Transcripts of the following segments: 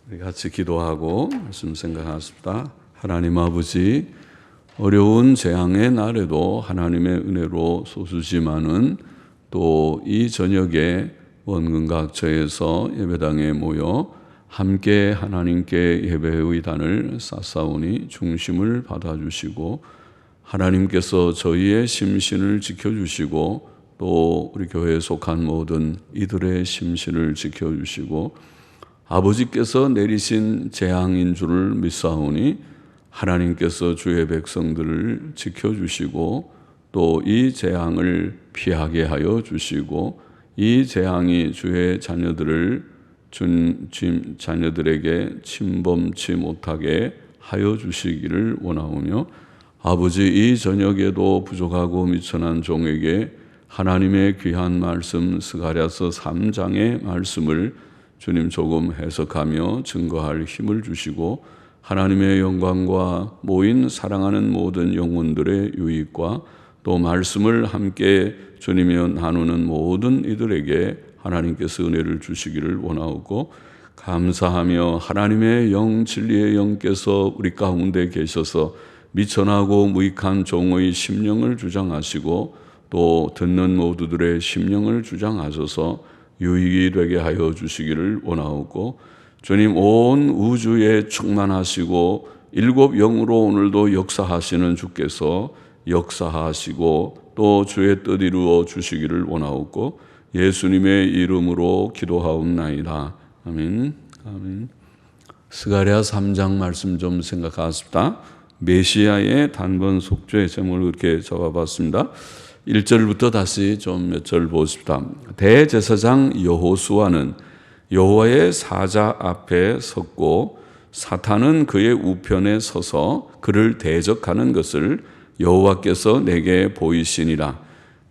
우리 같이 기도하고 말씀 생각하십시다. 하나님 아버지, 어려운 재앙의 날에도 하나님의 은혜로 소수지만은 또 이 저녁에 원근각처에서 예배당에 모여 함께 하나님께 예배의 단을 쌓사오니 중심을 받아주시고 하나님께서 저희의 심신을 지켜주시고 또 우리 교회에 속한 모든 이들의 심신을 지켜주시고 아버지께서 내리신 재앙인 줄을 믿사오니 하나님께서 주의 백성들을 지켜주시고 또 이 재앙을 피하게 하여 주시고 이 재앙이 주의 자녀들에게 침범치 못하게 하여 주시기를 원하오며 아버지, 이 저녁에도 부족하고 미천한 종에게 하나님의 귀한 말씀 스가랴서 3장의 말씀을 주님 조금 해석하며 증거할 힘을 주시고 하나님의 영광과 모인 사랑하는 모든 영혼들의 유익과 또 말씀을 함께 주님이여 나누는 모든 이들에게 하나님께서 은혜를 주시기를 원하고 감사하며 하나님의 영 진리의 영께서 우리 가운데 계셔서 미천하고 무익한 종의 심령을 주장하시고 또 듣는 모두들의 심령을 주장하셔서 유익이 되게 하여 주시기를 원하옵고 주님 온 우주에 충만하시고 일곱 영으로 오늘도 역사하시는 주께서 역사하시고 또 주의 뜻 이루어 주시기를 원하옵고 예수님의 이름으로 기도하옵나이다. 아멘. 아멘. 스가랴 3장 말씀 좀 생각하십시다. 메시아의 단번 속죄의 제목을 이렇게 적어봤습니다. 1절부터 다시 좀 몇 절 보십시다. 대제사장 여호수아는 여호와의 사자 앞에 섰고 사탄은 그의 우편에 서서 그를 대적하는 것을 여호와께서 내게 보이시니라.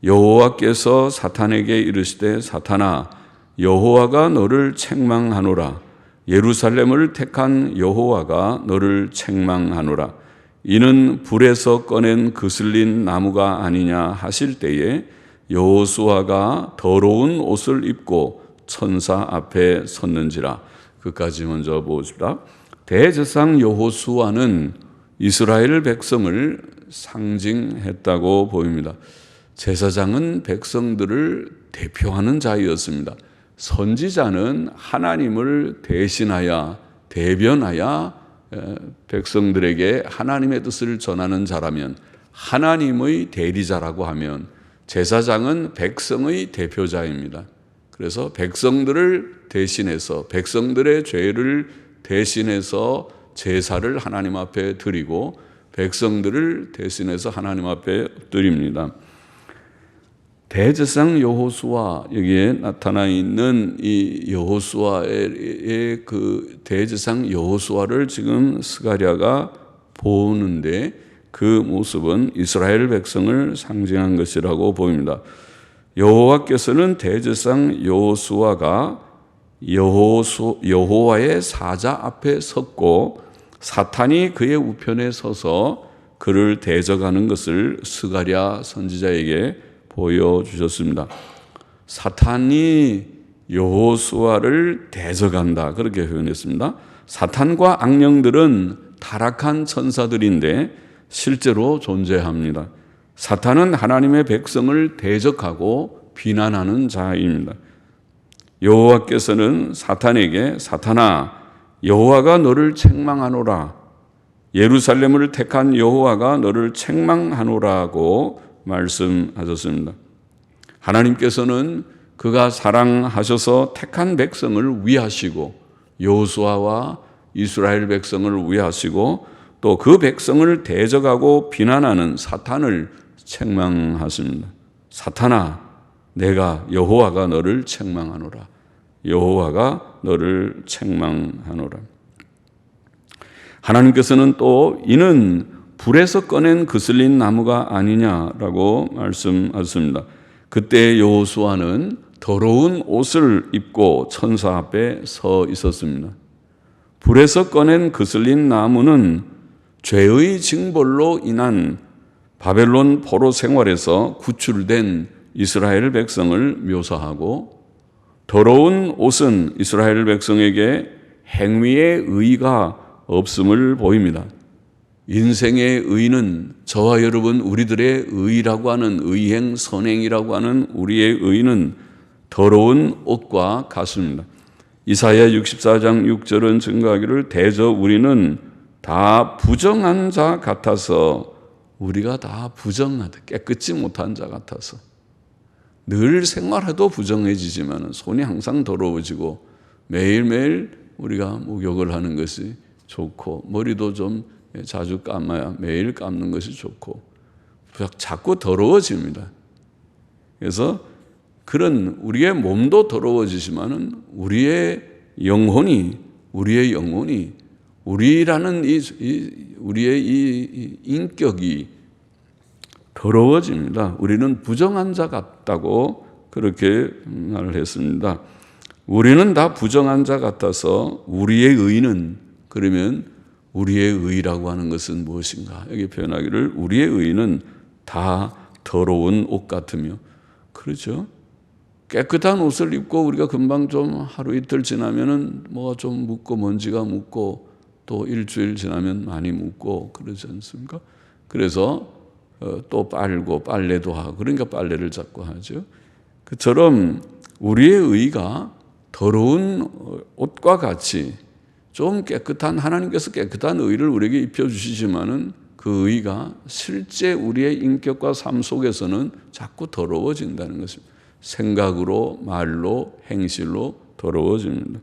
여호와께서 사탄에게 이르시되 사탄아, 여호와가 너를 책망하노라. 예루살렘을 택한 여호와가 너를 책망하노라. 이는 불에서 꺼낸 그슬린 나무가 아니냐 하실 때에 여호수아가 더러운 옷을 입고 천사 앞에 섰는지라. 그까지 먼저 보십시다. 대제사장 여호수아는 이스라엘 백성을 상징했다고 보입니다. 제사장은 백성들을 대표하는 자였습니다. 선지자는 하나님을 대신하여 대변하여 백성들에게 하나님의 뜻을 전하는 자라면 하나님의 대리자라고 하면 제사장은 백성의 대표자입니다. 그래서 백성들을 대신해서 백성들의 죄를 대신해서 제사를 하나님 앞에 드리고 백성들을 대신해서 하나님 앞에 드립니다. 대제사장 여호수아, 여기에 나타나 있는 이 여호수아의 그 대제사장 여호수아를 지금 스가랴가 보는데 그 모습은 이스라엘 백성을 상징한 것이라고 보입니다. 여호와께서는 대제사장 여호수아가 여호와의 사자 앞에 섰고 사탄이 그의 우편에 서서 그를 대적하는 것을 스가랴 선지자에게 보여주셨습니다. 사탄이 여호수아를 대적한다, 그렇게 표현했습니다. 사탄과 악령들은 타락한 천사들인데 실제로 존재합니다. 사탄은 하나님의 백성을 대적하고 비난하는 자입니다. 여호와께서는 사탄에게 사탄아, 여호와가 너를 책망하노라. 예루살렘을 택한 여호와가 너를 책망하노라고 말씀하셨습니다. 하나님께서는 그가 사랑하셔서 택한 백성을 위하시고 여호수아와 이스라엘 백성을 위하시고 또 그 백성을 대적하고 비난하는 사탄을 책망하십니다. 사탄아, 내가 여호와가 너를 책망하노라. 여호와가 너를 책망하노라. 하나님께서는 또 이는 불에서 꺼낸 그슬린 나무가 아니냐라고 말씀하셨습니다. 그때 여호수아는 더러운 옷을 입고 천사 앞에 서 있었습니다. 불에서 꺼낸 그슬린 나무는 죄의 징벌로 인한 바벨론 포로 생활에서 구출된 이스라엘 백성을 묘사하고 더러운 옷은 이스라엘 백성에게 행위의 의의가 없음을 보입니다. 인생의 의의는 저와 여러분 우리들의 의의라고 하는 의행, 선행이라고 하는 우리의 의의는 더러운 옷과 같습니다. 이사야 64장 6절은 증거하기를 대저 우리는 다 부정한 자 같아서 우리가 다 부정하다 깨끗지 못한 자 같아서 늘 생활해도 부정해지지만 손이 항상 더러워지고 매일매일 우리가 목욕을 하는 것이 좋고 머리도 좀 자주 감아야 매일 감는 것이 좋고 자꾸 더러워집니다. 그래서 그런 우리의 몸도 더러워지지만은 우리의 영혼이 우리라는 우리의 이 인격이 더러워집니다. 우리는 부정한 자 같다고 그렇게 말을 했습니다. 우리는 다 부정한 자 같아서 우리의 의는 그러면 우리의 의라고 하는 것은 무엇인가? 여기 표현하기를 우리의 의는 다 더러운 옷 같으며 그렇죠? 깨끗한 옷을 입고 우리가 금방 좀 하루 이틀 지나면은 뭐가 좀 묻고 먼지가 묻고 또 일주일 지나면 많이 묻고 그러지 않습니까? 그래서 또 빨고 빨래도 하고 그러니까 빨래를 자꾸 하죠. 그처럼 우리의 의가 더러운 옷과 같이 좀 깨끗한 하나님께서 깨끗한 의를 우리에게 입혀주시지만은 그 의가 실제 우리의 인격과 삶 속에서는 자꾸 더러워진다는 것입니다. 생각으로 말로 행실로 더러워집니다.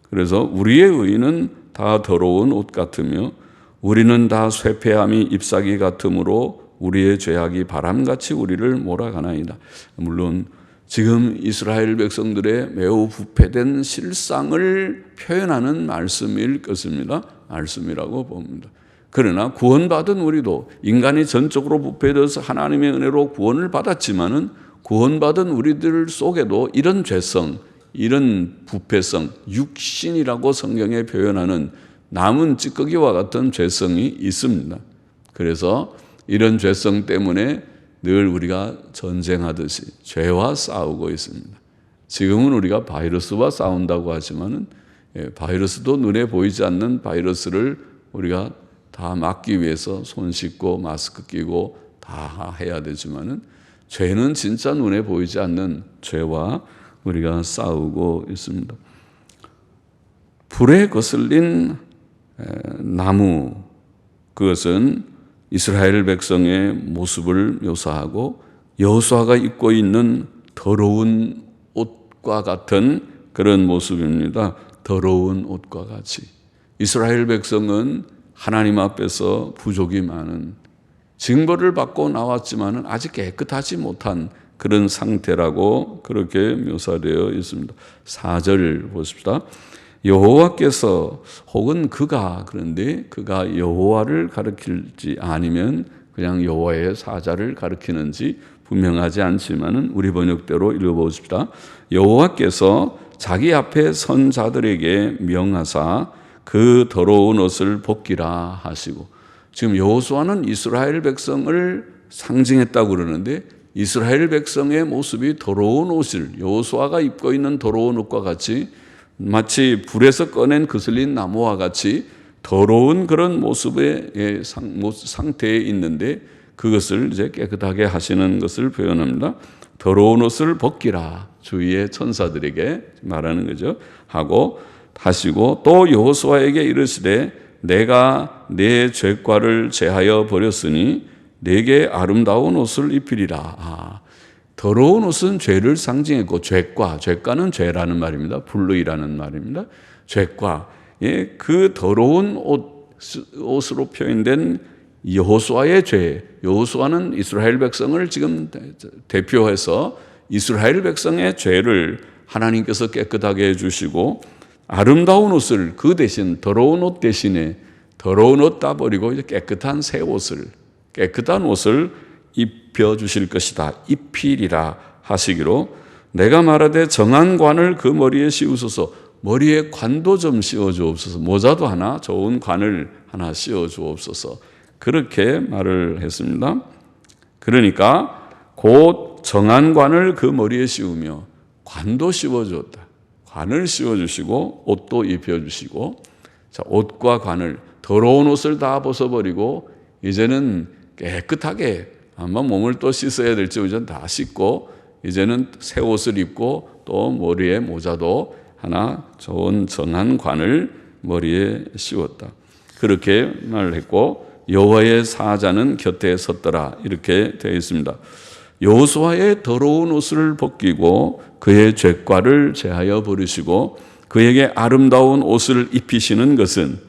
그래서 우리의 의는 다 더러운 옷 같으며 우리는 다 쇠폐함이 잎사귀 같으므로 우리의 죄악이 바람같이 우리를 몰아가나이다. 물론 지금 이스라엘 백성들의 매우 부패된 실상을 표현하는 말씀일 것입니다. 말씀이라고 봅니다. 그러나 구원받은 우리도 인간이 전적으로 부패되어서 하나님의 은혜로 구원을 받았지만은 구원받은 우리들 속에도 이런 죄성, 이런 부패성, 육신이라고 성경에 표현하는 남은 찌꺼기와 같은 죄성이 있습니다. 그래서 이런 죄성 때문에 늘 우리가 전쟁하듯이 죄와 싸우고 있습니다. 지금은 우리가 바이러스와 싸운다고 하지만은 바이러스도 눈에 보이지 않는 바이러스를 우리가 다 막기 위해서 손 씻고 마스크 끼고 다 해야 되지만은 죄는 진짜 눈에 보이지 않는 죄와 우리가 싸우고 있습니다. 불에 거슬린 나무, 그것은 이스라엘 백성의 모습을 묘사하고 여호수아가 입고 있는 더러운 옷과 같은 그런 모습입니다. 더러운 옷과 같이. 이스라엘 백성은 하나님 앞에서 부족이 많은 징벌을 받고 나왔지만 아직 깨끗하지 못한 그런 상태라고 그렇게 묘사되어 있습니다. 4절 보십시다. 여호와께서 혹은 그가 그런데 그가 여호와를 가리킬지 아니면 그냥 여호와의 사자를 가리키는지 분명하지 않지만은 우리 번역대로 읽어보십시다. 여호와께서 자기 앞에 선 자들에게 명하사 그 더러운 옷을 벗기라 하시고 지금 여호수아는 이스라엘 백성을 상징했다고 그러는데 이스라엘 백성의 모습이 더러운 옷을 여호수아가 입고 있는 더러운 옷과 같이 마치 불에서 꺼낸 거슬린 나무와 같이 더러운 그런 모습의 상태에 있는데 그것을 이제 깨끗하게 하시는 것을 표현합니다. 더러운 옷을 벗기라 주위의 천사들에게 말하는 거죠. 하고 하시고 또 여호수아에게 이르시되 내가 내 죄과를 제하여 버렸으니 내게 아름다운 옷을 입히리라. 더러운 옷은 죄를 상징했고 죄과는 죄라는 말입니다. 불의라는 말입니다. 죄과, 그 더러운 옷으로 표현된 여호수아의 죄. 여호수아는 이스라엘 백성을 지금 대표해서 이스라엘 백성의 죄를 하나님께서 깨끗하게 해주시고 아름다운 옷을 그 대신 더러운 옷 대신에 더러운 옷 다 버리고 이제 깨끗한 새 옷을 깨끗한 옷을 입혀주실 것이다. 입히리라 하시기로 내가 말하되 정한 관을 그 머리에 씌우소서. 머리에 관도 좀 씌워주옵소서. 모자도 하나 좋은 관을 하나 씌워주옵소서. 그렇게 말을 했습니다. 그러니까 곧 정한 관을 그 머리에 씌우며 관도 씌워줬다. 관을 씌워주시고 옷도 입혀주시고, 자, 옷과 관을, 더러운 옷을 다 벗어버리고 이제는 깨끗하게 아마 몸을 또 씻어야 될지 이제는 다 씻고 이제는 새 옷을 입고 또 머리에 모자도 하나 좋은 정한 관을 머리에 씌웠다. 그렇게 말했고 여호와의 사자는 곁에 섰더라 이렇게 되어 있습니다. 여호수아의 더러운 옷을 벗기고 그의 죄과를 제하여 버리시고 그에게 아름다운 옷을 입히시는 것은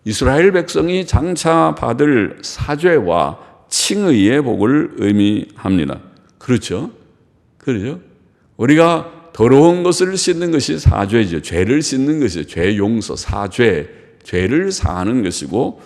이스라엘 백성이 장차 받을 사죄와 칭의의 복을 의미합니다. 그렇죠? 그렇죠? 우리가 더러운 것을 씻는 것이 사죄죠. 죄를 씻는 것이죠. 죄 용서, 사죄, 죄를 사하는 것이고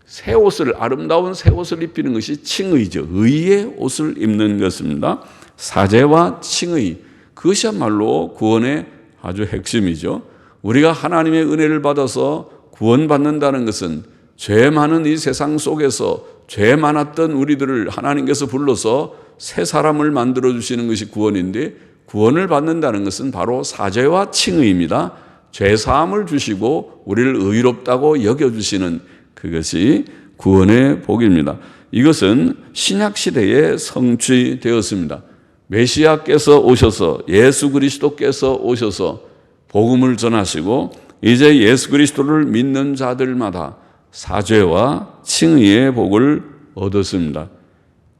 새 옷을, 아름다운 새 옷을 입히는 것이 칭의죠. 의의 옷을 입는 것입니다. 사죄와 칭의, 그것이야말로 구원의 아주 핵심이죠. 우리가 하나님의 은혜를 받아서 구원받는다는 것은 죄 많은 이 세상 속에서 죄 많았던 우리들을 하나님께서 불러서 새 사람을 만들어주시는 것이 구원인데, 구원을 받는다는 것은 바로 사죄와 칭의입니다. 죄 사함을 주시고 우리를 의롭다고 여겨주시는 그것이 구원의 복입니다. 이것은 신약시대에 성취되었습니다. 메시아께서 오셔서, 예수 그리스도께서 오셔서 복음을 전하시고 이제 예수 그리스도를 믿는 자들마다 사죄와 칭의의 복을 얻었습니다.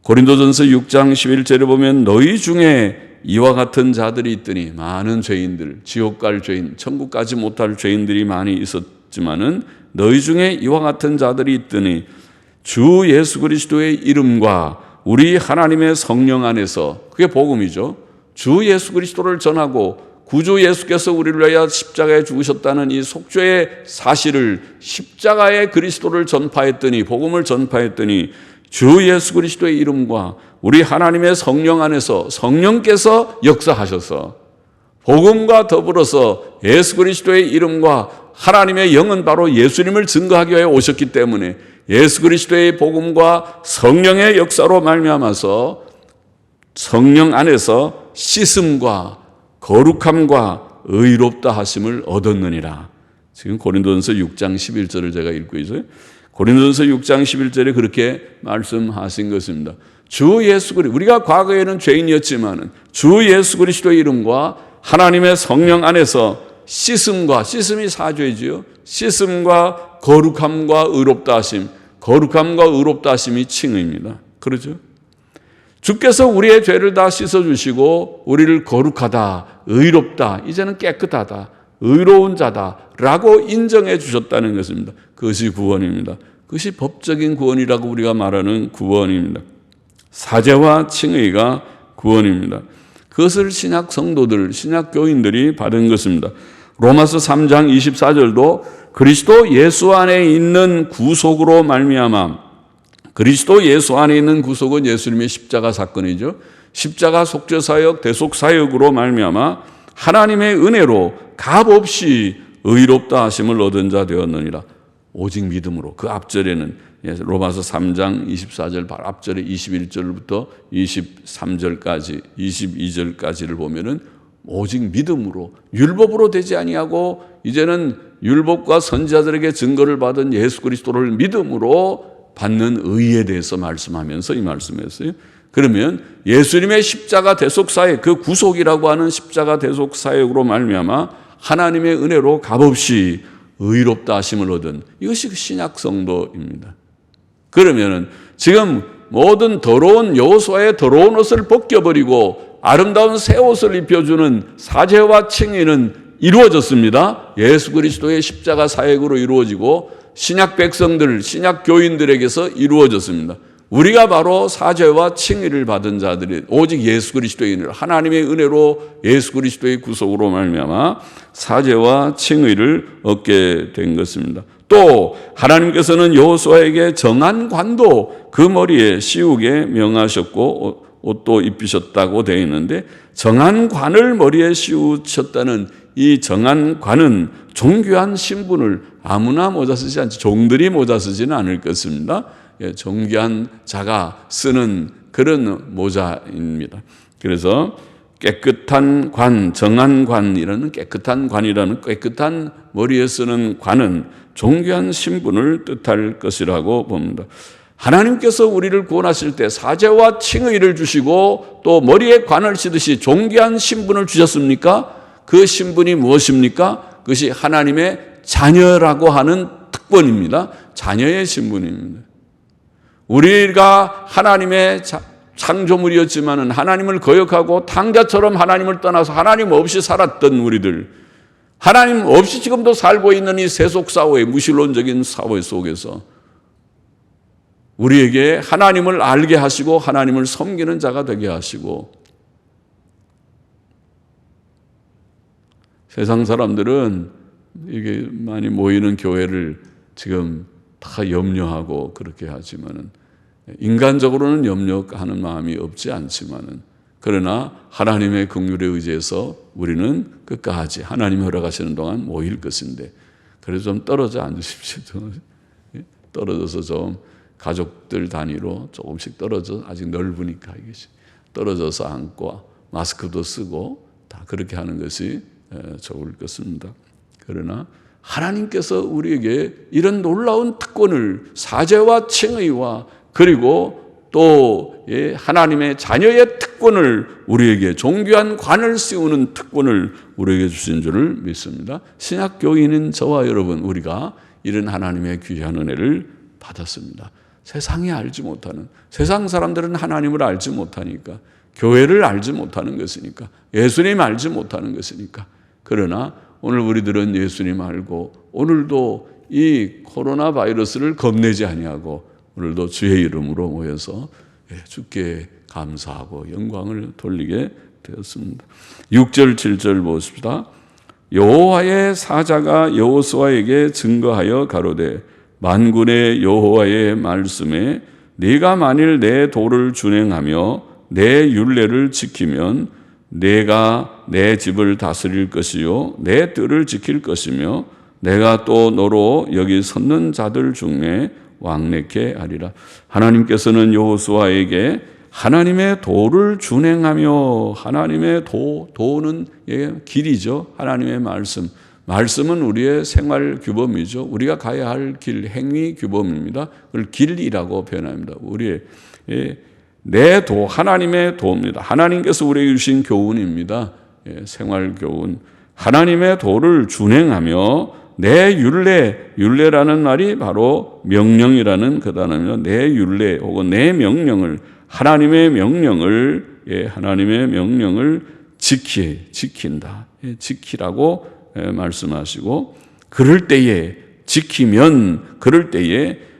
고린도전서 6장 11절에 보면 너희 중에 이와 같은 자들이 있더니, 많은 죄인들, 지옥 갈 죄인, 천국 가지 못할 죄인들이 많이 있었지만은 너희 중에 이와 같은 자들이 있더니 주 예수 그리스도의 이름과 우리 하나님의 성령 안에서, 그게 복음이죠. 주 예수 그리스도를 전하고 구주 예수께서 우리를 위하여 십자가에 죽으셨다는 이 속죄의 사실을, 십자가의 그리스도를 전파했더니, 복음을 전파했더니 주 예수 그리스도의 이름과 우리 하나님의 성령 안에서 성령께서 역사하셔서 복음과 더불어서 예수 그리스도의 이름과 하나님의 영은 바로 예수님을 증거하기 위해 오셨기 때문에 예수 그리스도의 복음과 성령의 역사로 말미암아서 성령 안에서 씻음과 거룩함과 의롭다 하심을 얻었느니라. 지금 고린도전서 6장 11절을 제가 읽고 있어요. 고린도전서 6장 11절에 그렇게 말씀하신 것입니다. 주 예수 그리스도, 우리가 과거에는 죄인이었지만 주 예수 그리스도의 이름과 하나님의 성령 안에서 씻음과, 씻음이 사죄지요. 씻음과 거룩함과 의롭다 하심, 거룩함과 의롭다 하심이 칭의입니다. 그렇죠? 주께서 우리의 죄를 다 씻어주시고 우리를 거룩하다, 의롭다, 이제는 깨끗하다, 의로운 자다라고 인정해 주셨다는 것입니다. 그것이 구원입니다. 그것이 법적인 구원이라고 우리가 말하는 구원입니다. 사죄와 칭의가 구원입니다. 그것을 신약 성도들, 신약 교인들이 받은 것입니다. 로마서 3장 24절도 그리스도 예수 안에 있는 구속으로 말미암아, 그리스도 예수 안에 있는 구속은 예수님의 십자가 사건이죠. 십자가 속죄사역, 대속사역으로 말미암아 하나님의 은혜로 값없이 의롭다 하심을 얻은 자 되었느니라. 오직 믿음으로. 그 앞절에는 로마서 3장 24절 바로 앞절에 21절부터 23절까지 22절까지를 보면은 오직 믿음으로, 율법으로 되지 아니하고 이제는 율법과 선지자들에게 증거를 받은 예수 그리스도를 믿음으로 받는 의에 대해서 말씀하면서 이 말씀했어요. 그러면 예수님의 십자가 대속사역, 그 구속이라고 하는 십자가 대속사역으로 말미암아 하나님의 은혜로 값없이 의롭다 하심을 얻은, 이것이 신약 성도입니다. 그러면은 지금 모든 더러운 여호수아의 더러운 옷을 벗겨버리고 아름다운 새 옷을 입혀주는 사죄와 칭의는 이루어졌습니다. 예수 그리스도의 십자가 사역으로 이루어지고 신약 백성들, 신약 교인들에게서 이루어졌습니다. 우리가 바로 사죄와 칭의를 받은 자들이 오직 예수 그리스도의 은혜로, 하나님의 은혜로 예수 그리스도의 구속으로 말미암아 사죄와 칭의를 얻게 된 것입니다. 또 하나님께서는 여호수아에게 정한 관도 그 머리에 씌우게 명하셨고 옷도 입히셨다고 되어 있는데, 정한 관을 머리에 씌우셨다는 이 정한 관은 존귀한 신분을 아무나 모자 쓰지 않지, 종들이 모자 쓰지는 않을 것입니다. 존귀한 자가 쓰는 그런 모자입니다. 그래서 깨끗한 관, 정한 관이라는 깨끗한 관이라는 깨끗한 머리에 쓰는 관은 존귀한 신분을 뜻할 것이라고 봅니다. 하나님께서 우리를 구원하실 때 사제와 칭의를 주시고 또 머리에 관을 쓰듯이 존귀한 신분을 주셨습니까? 그 신분이 무엇입니까? 그것이 하나님의 자녀라고 하는 특권입니다. 자녀의 신분입니다. 우리가 하나님의 창조물이었지만은 하나님을 거역하고 탕자처럼 하나님을 떠나서 하나님 없이 살았던 우리들, 하나님 없이 지금도 살고 있는 이 세속사회, 무신론적인 사회 속에서 우리에게 하나님을 알게 하시고 하나님을 섬기는 자가 되게 하시고, 세상 사람들은 이게 많이 모이는 교회를 지금 다 염려하고 그렇게 하지만은, 인간적으로는 염려하는 마음이 없지 않지만은, 그러나 하나님의 긍휼에 의지해서 우리는 끝까지 하나님이 허락하시는 동안 모일 것인데, 그래서 좀 떨어져 앉으십시오. 떨어져서 좀 가족들 단위로 조금씩 떨어져, 아직 넓으니까 이것이 떨어져서 앉고 마스크도 쓰고 다 그렇게 하는 것이 좋을 것입니다. 그러나 하나님께서 우리에게 이런 놀라운 특권을, 사제와 칭의와 그리고 또 하나님의 자녀의 특권을, 우리에게 존귀한 관을 씌우는 특권을 우리에게 주신 줄을 믿습니다. 신약 교인인 저와 여러분, 우리가 이런 하나님의 귀한 은혜를 받았습니다. 세상이 알지 못하는, 세상 사람들은 하나님을 알지 못하니까, 교회를 알지 못하는 것이니까, 예수님 알지 못하는 것이니까. 그러나 오늘 우리들은 예수님 알고, 오늘도 이 코로나 바이러스를 겁내지 아니하고 오늘도 주의 이름으로 모여서 주께 감사하고 영광을 돌리게 되었습니다. 6절 7절 보십시다. 여호와의 사자가 여호수아에게 증거하여 가로되 만군의 여호와의 말씀에 네가 만일 내 도를 준행하며 내 율례를 지키면 내가 내 집을 다스릴 것이요 내 뜰을 지킬 것이며 내가 또 너로 여기 섰는 자들 중에 왕래케 하리라. 하나님께서는 여호수아에게 하나님의 도를 준행하며, 하나님의 도는 길이죠. 하나님의 말씀은 우리의 생활 규범이죠. 우리가 가야 할 길, 행위 규범입니다. 그걸 길이라고 표현합니다. 우리의 내 도, 하나님의 도입니다. 하나님께서 우리에게 주신 교훈입니다. 생활 교훈. 하나님의 도를 준행하며 내 율례라는 말이 바로 명령이라는 그 단어입니다. 내 율례 혹은 내 명령을, 하나님의 명령을 지킨다. 지키라고 말씀하시고, 그럴 때에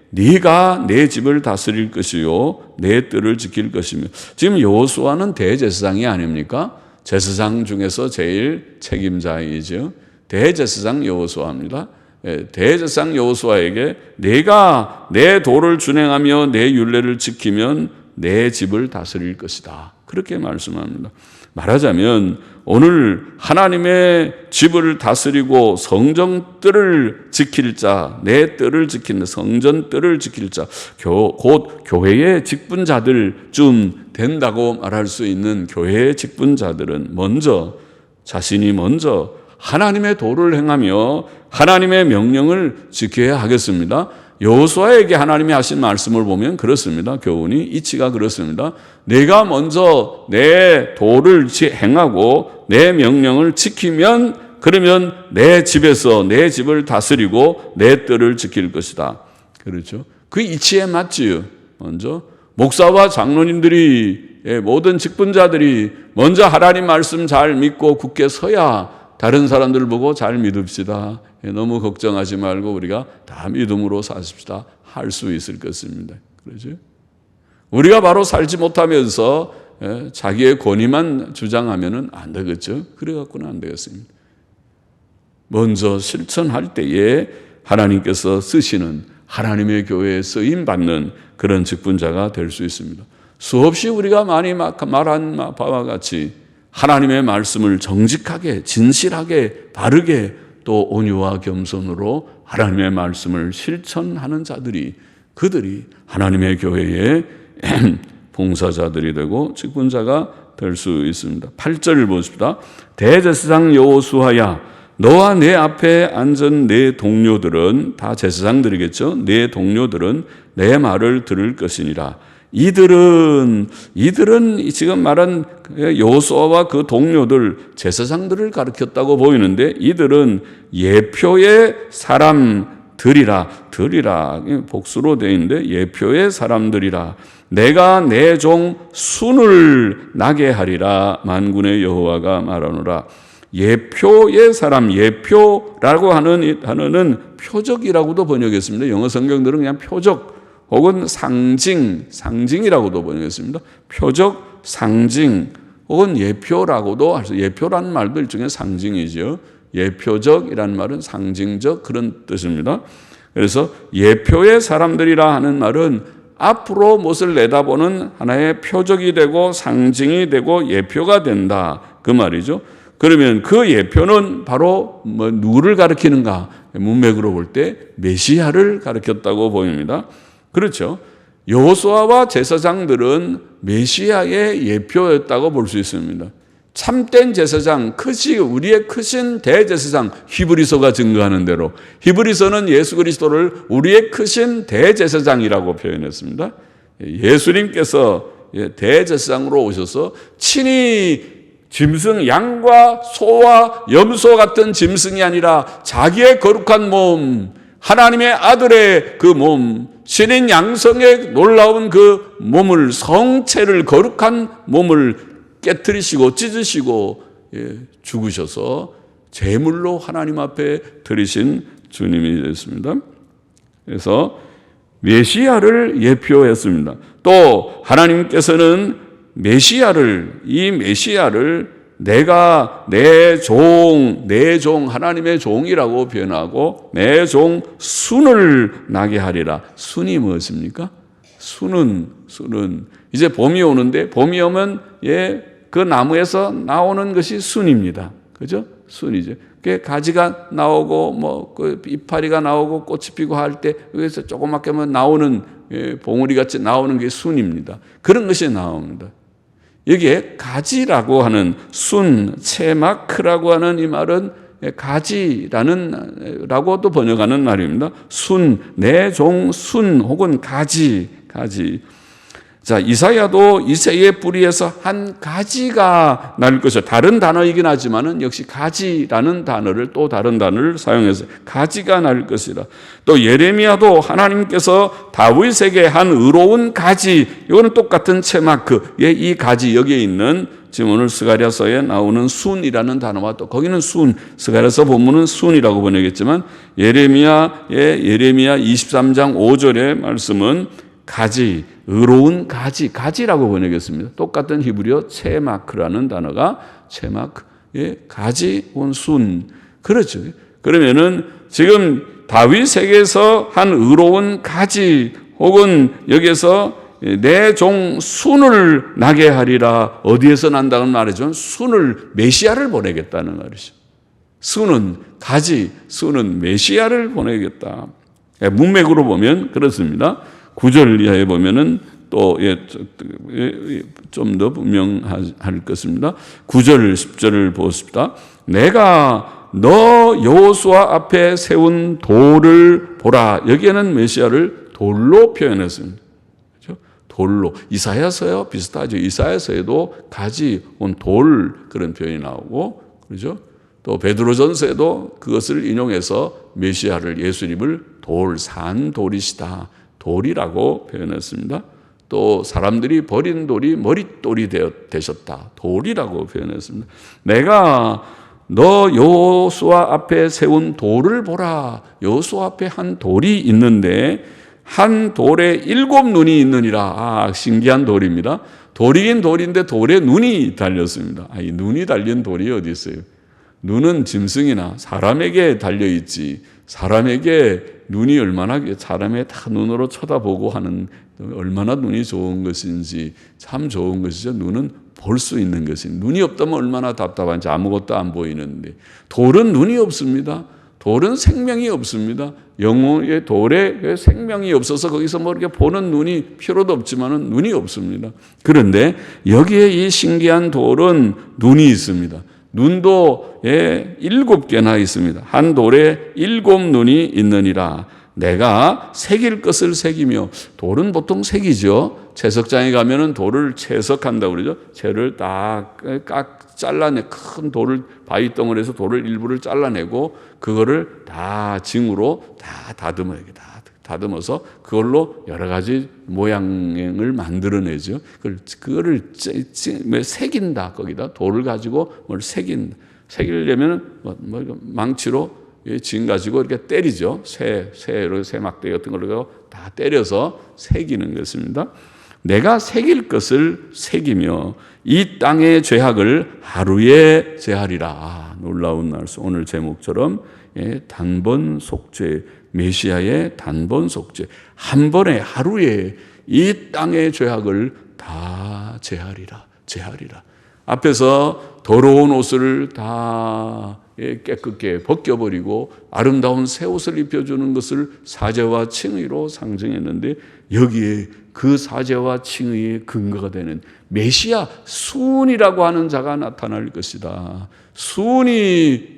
네가 내 집을 다스릴 것이요 내 뜰을 지킬 것이며. 지금 여호수아는 대제사장이 아닙니까? 제사장 중에서 제일 책임자이죠. 대제사장 여호수아입니다. 대제사장 여호수아에게 내가 내 도를 준행하며 내 율례를 지키면 내 집을 다스릴 것이다. 그렇게 말씀합니다. 말하자면 오늘 하나님의 집을 다스리고 성전뜰을 지킬 자, 내 뜰을 지키는 성전뜰을 지킬 자, 곧 교회의 직분자들쯤 된다고 말할 수 있는 교회의 직분자들은 자신이 먼저 하나님의 도를 행하며 하나님의 명령을 지켜야 하겠습니다. 여호수아에게 하나님이 하신 말씀을 보면 그렇습니다. 교훈이 이치가 그렇습니다. 내가 먼저 내 도를 행하고 내 명령을 지키면, 그러면 내 집에서 내 집을 다스리고 내 뜰을 지킬 것이다. 그렇죠? 그 이치에 맞지요. 먼저 목사와 장로님들이, 모든 직분자들이 먼저 하나님 말씀 잘 믿고 굳게 서야 다른 사람들 보고 잘 믿읍시다, 너무 걱정하지 말고 우리가 다 믿음으로 사십시다 할 수 있을 것입니다. 그렇죠? 우리가 바로 살지 못하면서 자기의 권위만 주장하면은 안 되겠죠. 그래 갖고는 안 되겠습니다. 먼저 실천할 때에 하나님께서 쓰시는, 하나님의 교회에 쓰임 받는 그런 직분자가 될 수 있습니다. 수없이 우리가 많이 말한 바와 같이 하나님의 말씀을 정직하게, 진실하게, 바르게, 또 온유와 겸손으로 하나님의 말씀을 실천하는 자들이, 그들이 하나님의 교회의 봉사자들이 되고 직분자가 될 수 있습니다. 8절을 보십시다. 대제사장 여호수아야, 너와 내 앞에 앉은 내 동료들은, 다 제사장들이겠죠. 내 동료들은 내 말을 들을 것이니라. 이들은 지금 말한 여호수아와 그 동료들, 제사장들을 가르쳤다고 보이는데, 이들은 예표의 사람들이라, 복수로 되어 있는데 예표의 사람들이라. 내가 내 종 순을 나게 하리라. 만군의 여호와가 말하노라. 예표의 사람, 예표라고 하는 이 단어는 표적이라고도 번역했습니다. 영어 성경들은 그냥 표적 혹은 상징이라고도 번역했습니다. 표적, 상징 혹은 예표라고도 할 수, 예표라는 말도 일종의 상징이죠. 예표적이라는 말은 상징적 그런 뜻입니다. 그래서 예표의 사람들이라 하는 말은 앞으로 무엇을 내다보는 하나의 표적이 되고 상징이 되고 예표가 된다, 그 말이죠. 그러면 그 예표는 바로 누구를 가리키는가? 문맥으로 볼 때 메시아를 가리켰다고 보입니다. 그렇죠. 여호수아와 제사장들은 메시아의 예표였다고 볼 수 있습니다. 참된 제사장, 우리의 크신 대제사장, 히브리서가 증거하는 대로 히브리서는 예수 그리스도를 우리의 크신 대제사장이라고 표현했습니다. 예수님께서 대제사장으로 오셔서 친히 짐승, 양과 소와 염소 같은 짐승이 아니라 자기의 거룩한 몸, 하나님의 아들의 그 몸, 신인 양성의 놀라운 그 몸을, 성체를, 거룩한 몸을 깨트리시고 찢으시고 죽으셔서 제물로 하나님 앞에 드리신 주님이 됐습니다. 그래서 메시아를 예표했습니다. 또 하나님께서는 이 메시아를 내가 내 종 하나님의 종이라고 표현하고 내 종 순을 나게 하리라. 순이 무엇입니까? 순은 이제 봄이 오는데, 봄이 오면 그 나무에서 나오는 것이 순입니다. 그죠? 순이죠. 그 가지가 나오고 그 이파리가 나오고 꽃이 피고 할 때 여기서 조그맣게 나오는 봉우리 같이 나오는 게 순입니다. 그런 것이 나옵니다. 여기에 가지라고 하는 순, 체마크라고 하는 이 말은 가지라고도 번역하는 말입니다. 순, 내 종 순 혹은 가지. 자, 이사야도 이새의 뿌리에서 한 가지가 날 것이다. 다른 단어이긴 하지만은 역시 가지라는 단어를, 또 다른 단어를 사용해서 가지가 날 것이다. 또 예레미야도 하나님께서 다윗에게 한 의로운 가지, 이거는 똑같은 체마크, 이 가지, 여기에 있는 지금 오늘 스가랴서에 나오는 순이라는 단어와 또 거기는 순, 스가랴서 본문은 순이라고 번역했지만 예레미야 23장 5절의 말씀은 가지, 의로운 가지라고 번역했습니다. 똑같은 히브리어 체마크라는 단어가 체마크, 가지 혹은 순. 그렇죠. 그러면은 지금 다윗에게서 한 의로운 가지 혹은 여기서 내 종 순을 나게 하리라. 어디에서 난다는 말이죠? 순을, 메시아를 보내겠다는 말이죠. 순은 가지, 순은 메시아를 보내겠다. 문맥으로 보면 그렇습니다. 9절 이하에 보면은 또 좀 더 분명할 것입니다. 9절, 10절을 보십시다. 내가 너 여호수아 앞에 세운 돌을 보라. 여기에는 메시아를 돌로 표현했습니다. 그렇죠? 돌로. 이사야서요 비슷하죠. 이사야서에도 가지, 돌 그런 표현이 나오고, 그렇죠? 또 베드로전서에도 그것을 인용해서 메시아를, 예수님을 산 돌이시다, 돌이라고 표현했습니다. 또 사람들이 버린 돌이 머릿돌이 되셨다, 돌이라고 표현했습니다. 내가 너 여호수아 앞에 세운 돌을 보라. 여호수아 앞에 한 돌이 있는데 한 돌에 7눈이 있느니라. 신기한 돌입니다. 돌이긴 돌인데 돌에 눈이 달렸습니다. 이 눈이 달린 돌이 어디 있어요? 눈은 짐승이나 사람에게 달려있지, 사람에게 눈이 얼마나, 사람의 다 눈으로 쳐다보고 하는, 얼마나 눈이 좋은 것인지, 참 좋은 것이죠. 눈은 볼 수 있는 것이. 눈이 없다면 얼마나 답답한지, 아무것도 안 보이는데. 돌은 눈이 없습니다. 돌은 생명이 없습니다. 영혼의 돌에 생명이 없어서 거기서 뭐 이렇게 보는 눈이 필요도 없지만은 눈이 없습니다. 그런데 여기에 이 신기한 돌은 눈이 있습니다. 눈도 7개나 있습니다. 한 돌에 7눈이 있느니라. 내가 새길 것을 새기며, 돌은 보통 새기죠. 채석장에 가면은 돌을 채석한다고 그러죠. 채를 딱 잘라내, 큰 돌을 바위 덩어리에서 돌을 일부를 잘라내고 그거를 다 징으로 다 다듬어요. 다듬어서 그걸로 여러 가지 모양을 만들어내죠. 그거를 새긴다. 거기다 돌을 가지고 뭘 새기려면 망치로 징 가지고 이렇게 때리죠. 새 막대 같은 걸로 다 때려서 새기는 것입니다. 내가 새길 것을 새기며 이 땅의 죄악을 하루에 제하리라. 놀라운 말씀. 오늘 제목처럼 단번 속죄, 메시아의 단번 속죄. 한 번에 하루에 이 땅의 죄악을 다 제하리라. 앞에서 더러운 옷을 다 깨끗게 벗겨버리고 아름다운 새 옷을 입혀주는 것을 사죄와 칭의로 상징했는데, 여기에 그 사죄와 칭의의 근거가 되는 메시아 순이라고 하는 자가 나타날 것이다. 순이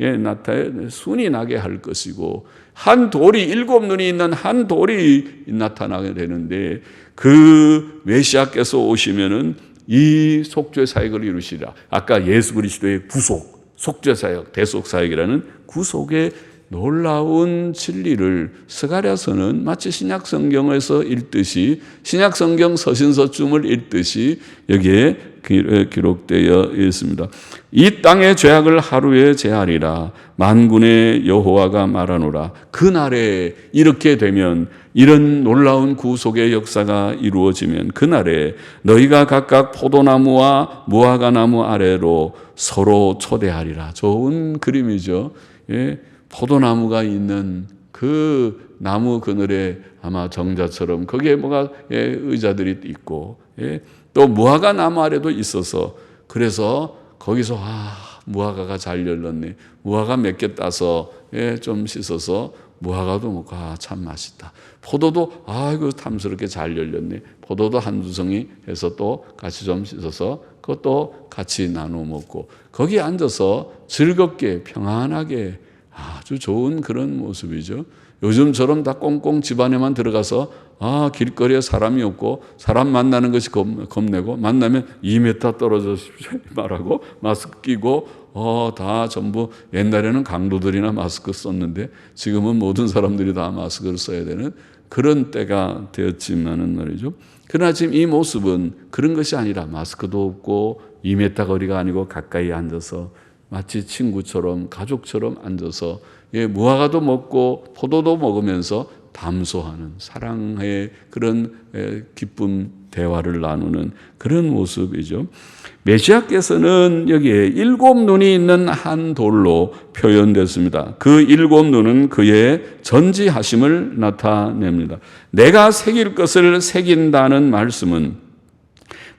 나게 할 것이고, 한 돌이 7눈이 있는 한 돌이 나타나게 되는데, 그 메시아께서 오시면은 이 속죄 사역을 이루시리라. 아까 예수 그리스도의 구속, 속죄 사역, 대속 사역이라는 구속의 놀라운 진리를 스가랴서는 마치 신약 성경에서 읽듯이, 신약 성경 서신서쯤을 읽듯이 여기에 기록되어 있습니다. 이 땅의 죄악을 하루에 제하리라. 만군의 여호와가 말하노라. 그날에 이렇게 되면, 이런 놀라운 구속의 역사가 이루어지면 그날에 너희가 각각 포도나무와 무화과나무 아래로 서로 초대하리라. 좋은 그림이죠. 포도나무가 있는 그 나무 그늘에 아마 정자처럼 거기에 뭐가 의자들이 있고, 또 무화과 나무 아래도 있어서, 그래서 거기서 무화과가 잘 열렸네. 무화과 몇 개 따서 좀 씻어서 무화과도 먹고 참 맛있다. 포도도 이거 탐스럽게 잘 열렸네. 포도도 한두 송이 해서 또 같이 좀 씻어서 그것도 같이 나눠 먹고, 거기 앉아서 즐겁게 평안하게 아주 좋은 그런 모습이죠. 요즘처럼 다 꽁꽁 집 안에만 들어가서 길거리에 사람이 없고 사람 만나는 것이 겁내고, 만나면 2m 떨어져 말하고 마스크 끼고 다 전부, 옛날에는 강도들이나 마스크 썼는데 지금은 모든 사람들이 다 마스크를 써야 되는 그런 때가 되었지만은 말이죠. 그러나 지금 이 모습은 그런 것이 아니라 마스크도 없고 2m 거리가 아니고 가까이 앉아서 마치 친구처럼 가족처럼 앉아서 무화과도 먹고 포도도 먹으면서 담소하는 사랑의 그런 기쁨 대화를 나누는 그런 모습이죠. 메시아께서는 여기에 7눈이 있는 한 돌로 표현됐습니다. 그 7눈은 그의 전지하심을 나타냅니다. 내가 새길 것을 새긴다는 말씀은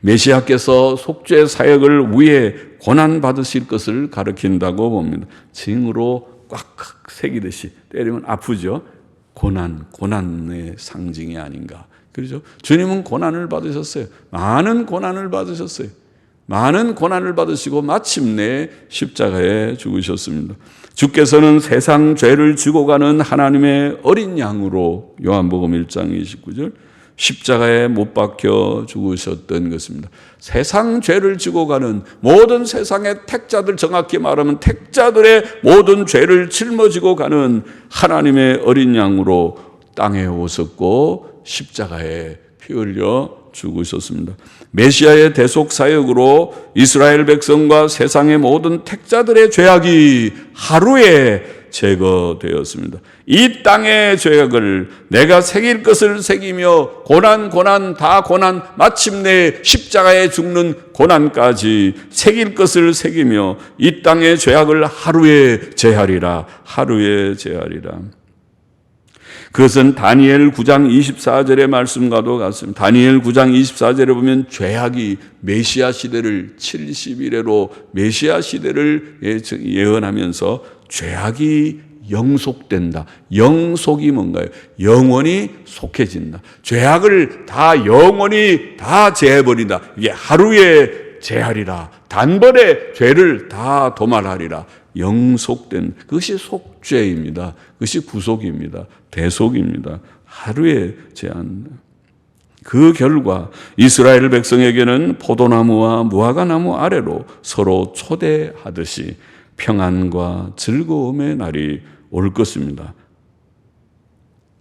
메시아께서 속죄 사역을 위해 고난 받으실 것을 가리킨다고 봅니다. 징으로 꽉 새기듯이 때리면 아프죠. 고난의 상징이 아닌가. 그렇죠? 주님은 고난을 받으셨어요. 많은 고난을 받으셨어요. 많은 고난을 받으시고 마침내 십자가에 죽으셨습니다. 주께서는 세상 죄를 지고 가는 하나님의 어린 양으로, 요한복음 1장 29절, 십자가에 못 박혀 죽으셨던 것입니다. 세상 죄를 지고 가는 모든 세상의 택자들, 정확히 말하면 택자들의 모든 죄를 짊어지고 가는 하나님의 어린 양으로 땅에 오셨고 십자가에 피 흘려 죽으셨습니다. 메시아의 대속 사역으로 이스라엘 백성과 세상의 모든 택자들의 죄악이 하루에 제거되었습니다. 이 땅의 죄악을 내가 새길 것을 새기며 고난 다 고난, 마침내 십자가에 죽는 고난까지 새길 것을 새기며 이 땅의 죄악을 하루에 제하리라. 그것은 다니엘 9장 24절의 말씀과도 같습니다. 다니엘 9장 24절에 보면 죄악이 메시아 시대를 70일에로 메시아 시대를 예언하면서 죄악이 영속된다. 영속이 뭔가요? 영원히 속해진다. 죄악을 다 영원히 다 제해버린다. 이게 하루에 제하리라. 단번에 죄를 다 도말하리라. 영속된, 그것이 속죄입니다. 그것이 구속입니다. 대속입니다. 하루에 제한다. 그 결과 이스라엘 백성에게는 포도나무와 무화과나무 아래로 서로 초대하듯이 평안과 즐거움의 날이 올 것입니다.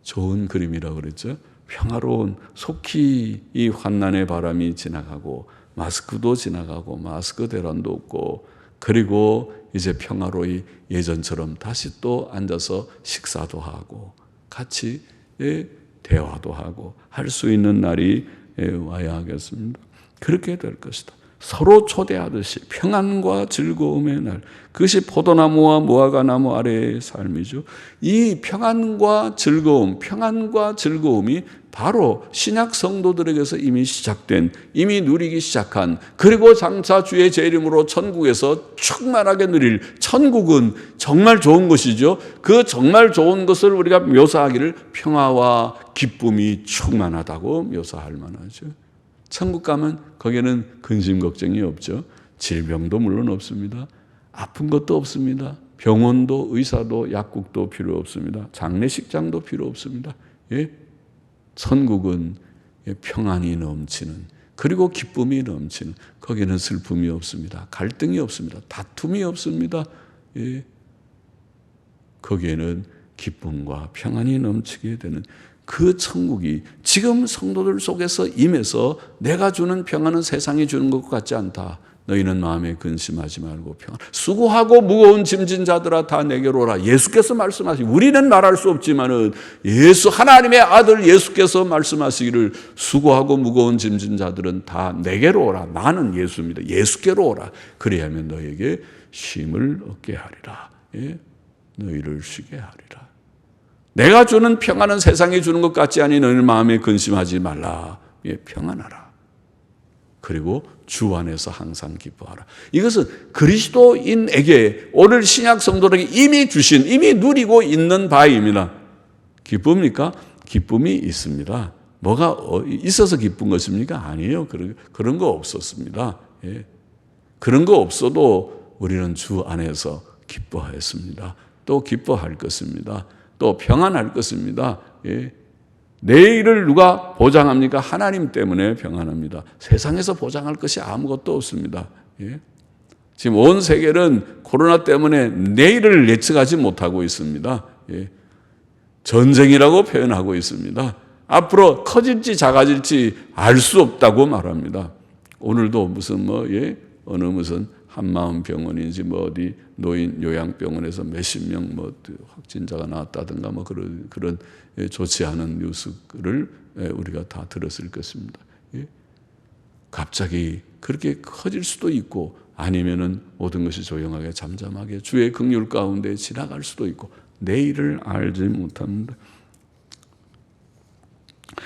좋은 그림이라고 그랬죠. 평화로운, 속히 이 환난의 바람이 지나가고 마스크도 지나가고 마스크 대란도 없고, 그리고 이제 평화로이 예전처럼 다시 또 앉아서 식사도 하고 같이 대화도 하고 할 수 있는 날이 와야 하겠습니다. 그렇게 될 것이다. 서로 초대하듯이 평안과 즐거움의 날, 그것이 포도나무와 무화과나무 아래의 삶이죠. 이 평안과 즐거움, 평안과 즐거움이 바로 신약 성도들에게서 이미 시작된, 이미 누리기 시작한, 그리고 장차 주의 재림으로 천국에서 충만하게 누릴, 천국은 정말 좋은 것이죠. 그 정말 좋은 것을 우리가 묘사하기를 평화와 기쁨이 충만하다고 묘사할 만하죠. 천국 가면 거기에는 근심 걱정이 없죠. 질병도 물론 없습니다. 아픈 것도 없습니다. 병원도 의사도 약국도 필요 없습니다. 장례식장도 필요 없습니다. 예? 천국은 평안이 넘치는, 그리고 기쁨이 넘치는, 거기는 슬픔이 없습니다. 갈등이 없습니다. 다툼이 없습니다. 예? 거기에는 기쁨과 평안이 넘치게 되는 그 천국이 지금 성도들 속에서 임해서 내가 주는 평안은 세상이 주는 것 같지 않다. 너희는 마음에 근심하지 말고 평안. 수고하고 무거운 짐진 자들아 다 내게로 오라. 예수께서 말씀하시기, 우리는 말할 수 없지만은 예수, 하나님의 아들 예수께서 말씀하시기를 수고하고 무거운 짐진 자들은 다 내게로 오라. 나는 예수입니다. 예수께로 오라. 그리하면 너에게 쉼을 얻게 하리라. 예? 너희를 쉬게 하리라. 내가 주는 평안은 세상이 주는 것 같지 않으니 너희는 마음에 근심하지 말라. 예, 평안하라. 그리고 주 안에서 항상 기뻐하라. 이것은 그리스도인에게, 오늘 신약 성도들에게 이미 주신, 이미 누리고 있는 바입니다. 기쁩니까? 기쁨이 있습니다. 뭐가 있어서 기쁜 것입니까? 아니에요. 그런 거 없었습니다. 예. 그런 거 없어도 우리는 주 안에서 기뻐하였습니다. 또 기뻐할 것입니다. 또 평안할 것입니다. 예. 내일을 누가 보장합니까? 하나님 때문에 평안합니다. 세상에서 보장할 것이 아무것도 없습니다. 예. 지금 온 세계는 코로나 때문에 내일을 예측하지 못하고 있습니다. 예. 전쟁이라고 표현하고 있습니다. 앞으로 커질지 작아질지 알 수 없다고 말합니다. 오늘도 무슨 어느 무슨 한마음 병원인지 어디 노인 요양병원에서 몇십 명 확진자가 나왔다든가 그런 좋지 않은 뉴스를 우리가 다 들었을 것입니다. 갑자기 그렇게 커질 수도 있고, 아니면은 모든 것이 조용하게 잠잠하게 주의 긍휼 가운데 지나갈 수도 있고, 내일을 알지 못합니다.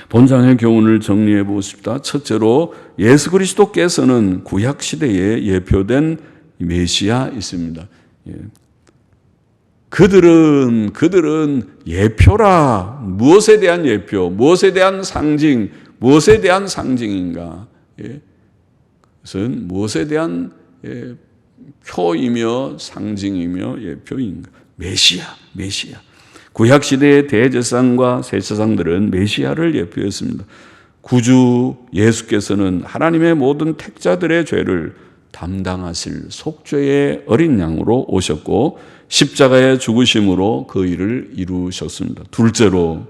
본장의 교훈을 정리해 보십시다. 첫째로 예수 그리스도께서는 구약 시대에 예표된 메시아이십니다. 예. 그들은 예표라. 무엇에 대한 예표, 무엇에 대한 상징, 무엇에 대한 상징인가? 예. 그것은 무엇에 대한 표이며 상징이며 예표인가? 메시아. 구약 시대의 대제사장과 세제사장들은 메시아를 예표했습니다. 구주 예수께서는 하나님의 모든 택자들의 죄를 담당하실 속죄의 어린 양으로 오셨고, 십자가의 죽으심으로 그 일을 이루셨습니다. 둘째로,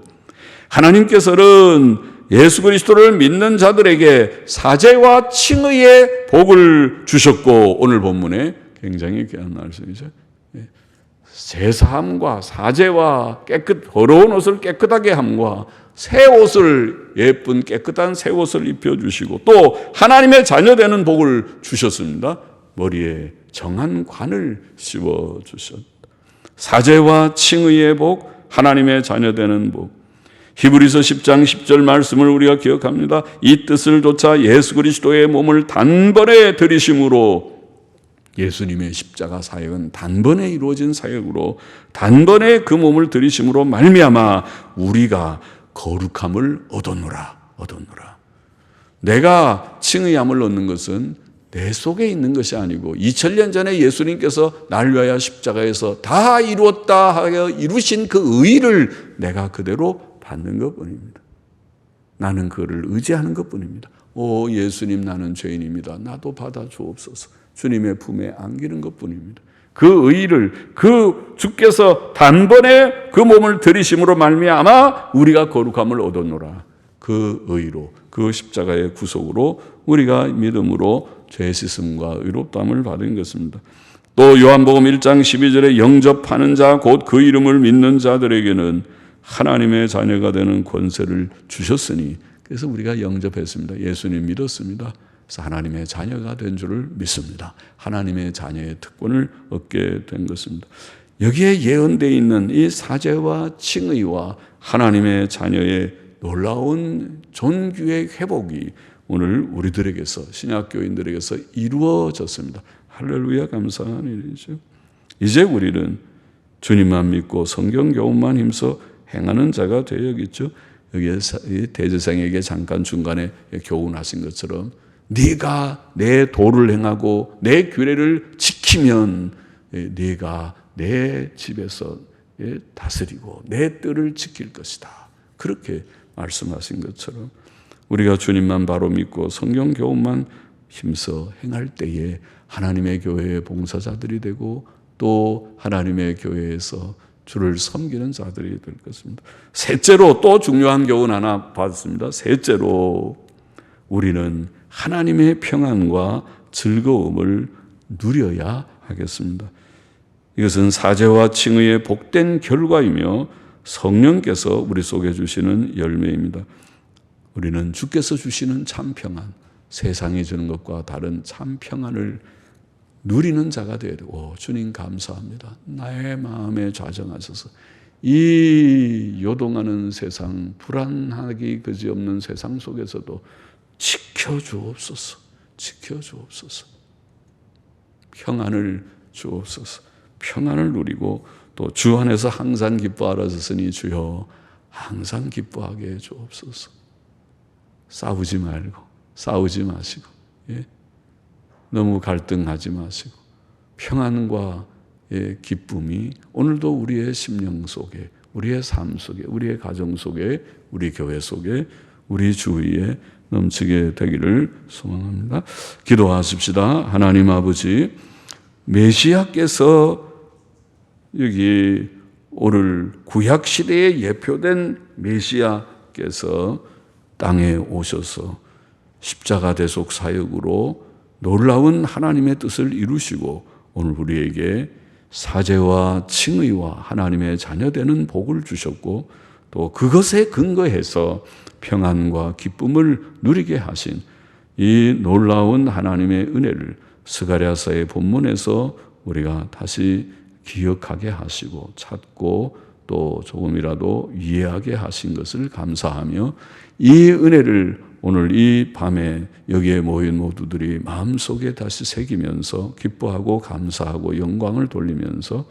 하나님께서는 예수 그리스도를 믿는 자들에게 사죄와 칭의의 복을 주셨고, 오늘 본문에 굉장히 귀한 말씀이죠. 제사함과 사죄와 더러운 옷을 깨끗하게 함과 새 옷을, 예쁜 깨끗한 새 옷을 입혀주시고, 또 하나님의 자녀되는 복을 주셨습니다. 머리에 정한 관을 씌워주셨다. 사죄와 칭의의 복, 하나님의 자녀되는 복. 히브리서 10장 10절 말씀을 우리가 기억합니다. 이 뜻을 좇아 예수 그리스도의 몸을 단번에 들이심으로 예수님의 십자가 사역은 단번에 이루어진 사역으로 단번에 그 몸을 들이심으로 말미암아 우리가 거룩함을 얻었노라. 내가 칭의함을 얻는 것은 내 속에 있는 것이 아니고 2000년 전에 예수님께서 날 위하여 십자가에서 다 이루었다 하여 이루신 그 의를 내가 그대로 받는 것뿐입니다. 나는 그를 의지하는 것뿐입니다. 오 예수님, 나는 죄인입니다. 나도 받아 주옵소서. 주님의 품에 안기는 것뿐입니다. 그 의를 그 주께서 단번에 그 몸을 들이심으로 말미암아 우리가 거룩함을 얻었노라. 그 의로, 그 십자가의 구속으로 우리가 믿음으로 죄 씻음과 의롭다함을 받은 것입니다. 또 요한복음 1장 12절에 영접하는 자 곧 그 이름을 믿는 자들에게는 하나님의 자녀가 되는 권세를 주셨으니, 그래서 우리가 영접했습니다. 예수님 믿었습니다. 그래서 하나님의 자녀가 된 줄을 믿습니다. 하나님의 자녀의 특권을 얻게 된 것입니다. 여기에 예언되어 있는 이 사죄와 칭의와 하나님의 자녀의 놀라운 존귀의 회복이 오늘 우리들에게서, 신약교인들에게서 이루어졌습니다. 할렐루야, 감사한 일이죠. 이제 우리는 주님만 믿고 성경 교훈만 힘써 행하는 자가 되어야겠죠. 여기에 대제사장에게 잠깐 중간에 교훈하신 것처럼 네가 내 도를 행하고 내 규례를 지키면 네가 내 집에서 다스리고 내 뜰을 지킬 것이다. 그렇게 말씀하신 것처럼 우리가 주님만 바로 믿고 성경 교훈만 힘써 행할 때에 하나님의 교회의 봉사자들이 되고 또 하나님의 교회에서 주를 섬기는 자들이 될 것입니다. 셋째로 또 중요한 교훈 하나 받았습니다. 셋째로 우리는 하나님의 평안과 즐거움을 누려야 하겠습니다. 이것은 사죄와 칭의의 복된 결과이며 성령께서 우리 속에 주시는 열매입니다. 우리는 주께서 주시는 참 평안, 세상이 주는 것과 다른 참 평안을 누리는 자가 되어야 되고, 주님 감사합니다. 나의 마음에 좌정하셔서 이 요동하는 세상, 불안하기 그지없는 세상 속에서도 지켜주옵소서. 평안을 주옵소서. 평안을 누리고 또 주 안에서 항상 기뻐하라 하셨으니 주여 항상 기뻐하게 해 주옵소서. 싸우지 말고, 싸우지 마시고, 너무 갈등하지 마시고, 평안과 기쁨이 오늘도 우리의 심령 속에, 우리의 삶 속에, 우리의 가정 속에, 우리 교회 속에, 우리 주위에 넘치게 되기를 소망합니다. 기도하십시다. 하나님 아버지, 메시아께서 여기 오늘 구약시대에 예표된 메시아께서 땅에 오셔서 십자가 대속 사역으로 놀라운 하나님의 뜻을 이루시고 오늘 우리에게 사죄와 칭의와 하나님의 자녀되는 복을 주셨고 또 그것에 근거해서 평안과 기쁨을 누리게 하신 이 놀라운 하나님의 은혜를 스가랴서의 본문에서 우리가 다시 기억하게 하시고 찾고 또 조금이라도 이해하게 하신 것을 감사하며 이 은혜를 오늘 이 밤에 여기에 모인 모두들이 마음속에 다시 새기면서 기뻐하고 감사하고 영광을 돌리면서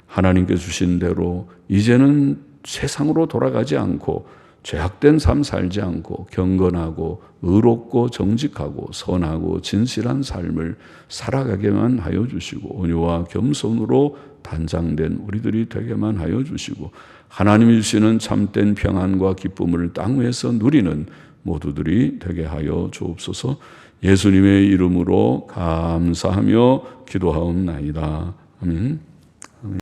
하나님께 주신 대로 이제는 세상으로 돌아가지 않고 죄악된 삶 살지 않고 경건하고 의롭고 정직하고 선하고 진실한 삶을 살아가게만 하여 주시고 온유와 겸손으로 단장된 우리들이 되게만 하여 주시고 하나님이 주시는 참된 평안과 기쁨을 땅 위에서 누리는 모두들이 되게 하여 주옵소서. 예수님의 이름으로 감사하며 기도하옵나이다. 아멘.